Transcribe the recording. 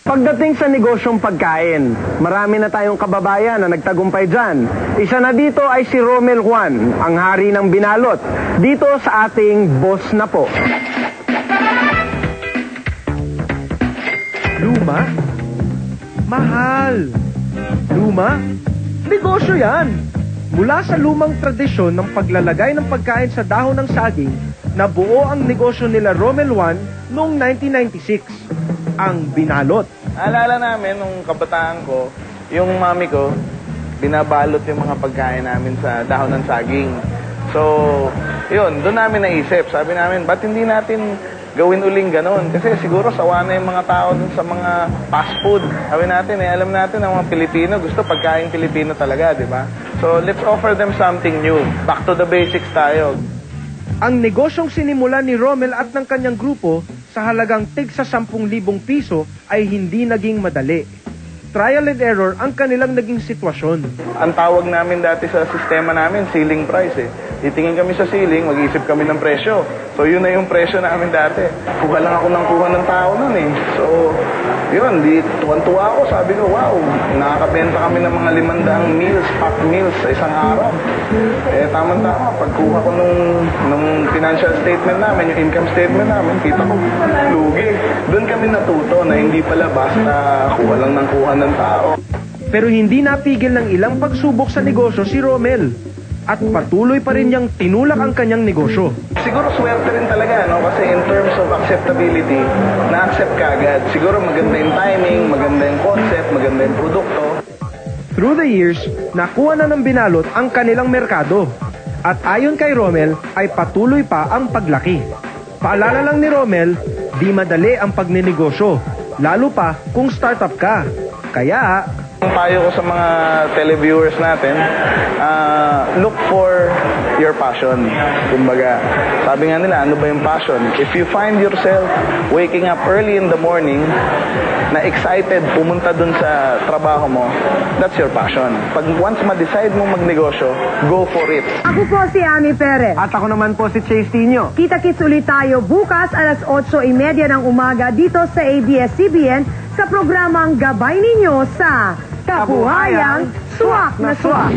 Pagdating sa negosyong pagkain, marami na tayong kababayan na nagtagumpay dyan. Isa na dito ay si Romel Juan, ang hari ng binalot, dito sa ating Boss na Po. Luma? Mahal. Luma? Negosyo yan. Mula sa lumang tradisyon ng paglalagay ng pagkain sa dahon ng saging, nabuo ang negosyo nila Romel Juan noong 1996, ang binalot. Alala namin nung kabataan ko, yung mami ko, binabalot yung mga pagkain namin sa dahon ng saging. So, yun, doon namin naisip. Sabi namin, ba't hindi natin gawin uling ganon? Kasi siguro sawa na yung mga tao dun sa mga fast food. Sabi natin, alam natin ang mga Pilipino, gusto pagkain Pilipino talaga, di ba? So, let's offer them something new. Back to the basics tayo. Ang negosyong sinimula ni Romel at ng kanyang grupo sa halagang tig sa 10,000 piso ay hindi naging madali. Trial and error ang kanilang naging sitwasyon. Ang tawag namin dati sa sistema namin, ceiling price eh. Titingin kami sa ceiling, mag-iisip kami ng presyo. So yun na yung presyo namin dati. Kuha lang ako ng kuha ng tao nun eh. So yun, tuwan-tuwa ako. Sabi ko, wow, nakakabenta kami ng mga 500 meals, packed meals sa isang araw. Eh tama-tama, pagkuha ko nung financial statement namin, yung income statement namin, kita ko, lugi. Doon kami natuto na hindi pala basta kuha lang ng kuha ng tao. Pero hindi napigil ng ilang pagsubok sa negosyo si Romel. At patuloy pa rin niyang tinulak ang kanyang negosyo. Siguro swerte rin talaga, no? Kasi in terms of acceptability, na-accept ka agad. Siguro maganda yung timing, maganda yung concept, maganda yung produkto. Through the years, nakuha na ng binalot ang kanilang merkado. At ayon kay Romel, ay patuloy pa ang paglaki. Paalala lang ni Romel, di madali ang pagninegosyo, lalo pa kung startup ka. Kaya ang payo ko sa mga televiewers natin, look for your passion. Kumbaga, sabi nga nila, ano ba yung passion? If you find yourself waking up early in the morning, na excited pumunta dun sa trabaho mo, that's your passion. Pag once ma-decide mo magnegosyo, go for it. Ako po si Ami Perez. At ako naman po si Chase Tino. Kita-kits ulit tayo bukas alas 8:30 ng umaga dito sa ABS-CBN sa programang Gabay Ninyo sa Kabuhayang Swak na Swak.